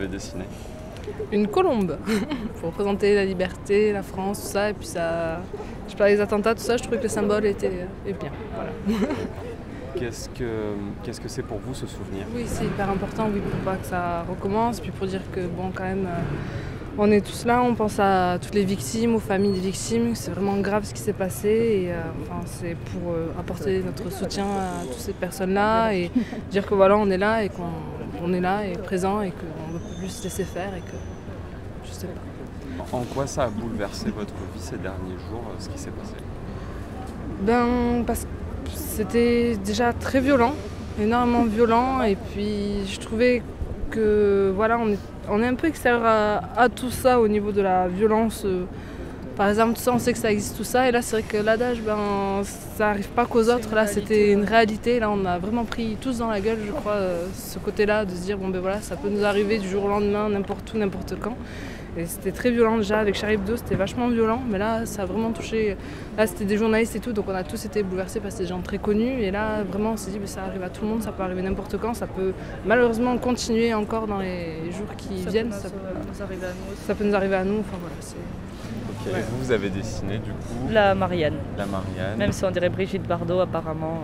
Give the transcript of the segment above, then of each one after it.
dessiné? Une colombe, pour représenter la liberté, la France, tout ça. Et puis ça, je parlais des attentats, tout ça, je trouvais que le symbole était bien. Voilà. Qu'est-ce que c'est pour vous ce souvenir? Oui, c'est hyper important, oui, pour pas que ça recommence, puis pour dire que bon, quand même, on est tous là, on pense à toutes les victimes, aux familles des victimes, c'est vraiment grave ce qui s'est passé, et enfin, c'est pour apporter notre soutien à toutes ces personnes-là et dire que voilà, on est là et qu'on est là et présent et qu'on ne peut plus se laisser faire et que je sais pas. En quoi ça a bouleversé votre vie ces derniers jours, ce qui s'est passé? Ben, parce que c'était déjà très violent, énormément violent, et puis je trouvais que voilà, on est un peu extérieur à tout ça au niveau de la violence. Par exemple, tout ça, on sait que ça existe, tout ça, et là c'est vrai que l'adage, ben, ça n'arrive pas qu'aux autres, là c'était une réalité, là on a vraiment pris tous dans la gueule, je crois, ce côté-là, de se dire, bon ben voilà, ça peut nous arriver du jour au lendemain, n'importe où, n'importe quand. Et c'était très violent déjà, avec Charlie Hebdo c'était vachement violent, mais là ça a vraiment touché, là c'était des journalistes et tout, donc on a tous été bouleversés parce que c'est des gens très connus, et là vraiment on s'est dit, ça arrive à tout le monde, ça peut arriver n'importe quand, ça peut malheureusement continuer encore dans les jours qui viennent, ça peut nous arriver à nous, enfin voilà. Ok, Ouais. et vous avez dessiné du coup La Marianne. la Marianne. Même si on dirait Brigitte Bardot apparemment.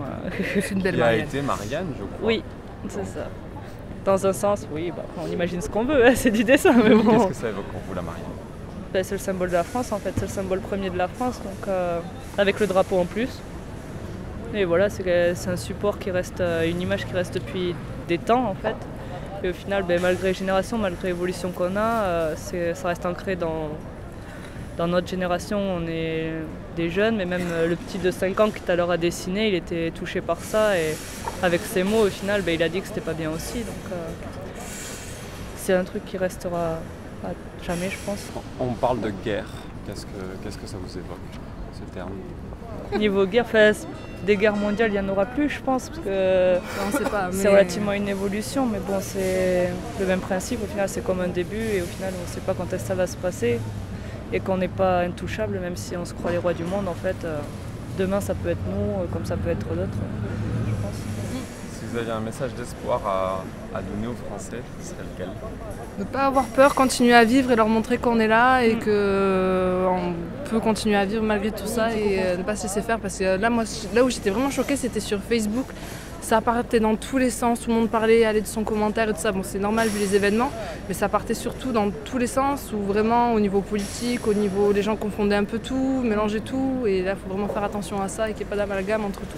C'est une belle Qui a Marianne. été Marianne, je crois. Oui, c'est ça. Dans un sens, oui, bah, on imagine ce qu'on veut, hein, c'est du dessin, mais bon. Qu'est-ce que ça évoque pour vous, la Marianne? Bah, c'est le symbole de la France en fait, c'est le symbole premier de la France, donc avec le drapeau en plus. Et voilà, c'est un support qui reste, une image qui reste depuis des temps en fait. Et au final, malgré les générations, malgré l'évolution qu'on a, ça reste ancré dans notre génération. On est des jeunes, mais même le petit de 5 ans qui tout à l'heure a dessiné, il était touché par ça. Et avec ses mots, au final, il a dit que c'était pas bien aussi. Donc c'est un truc qui restera à jamais, je pense. On parle de guerre. Qu'est-ce que ça vous évoque, ce terme? Niveau guerre, des guerres mondiales, il n'y en aura plus, je pense, parce que On sait pas, c'est relativement une évolution, mais bon, c'est le même principe. Au final, c'est comme un début, et au final, on ne sait pas quand est-ce que ça va se passer, et qu'on n'est pas intouchable, même si on se croit les rois du monde. En fait, demain, ça peut être nous, comme ça peut être d'autres, je pense. Si vous aviez un message d'espoir à donner aux Français, ce serait lequel? Ne pas avoir peur, continuer à vivre et leur montrer qu'on est là et qu'on peut continuer à vivre malgré tout ça, et ne pas se laisser faire, parce que là, moi, là où j'étais vraiment choquée, c'était sur Facebook. Ça partait dans tous les sens, tout le monde parlait, allait de son commentaire et tout ça. Bon, c'est normal vu les événements, mais ça partait surtout dans tous les sens, où vraiment au niveau politique, au niveau, les gens confondaient un peu tout, mélangeaient tout, et là il faut vraiment faire attention à ça et qu'il n'y ait pas d'amalgame entre tout.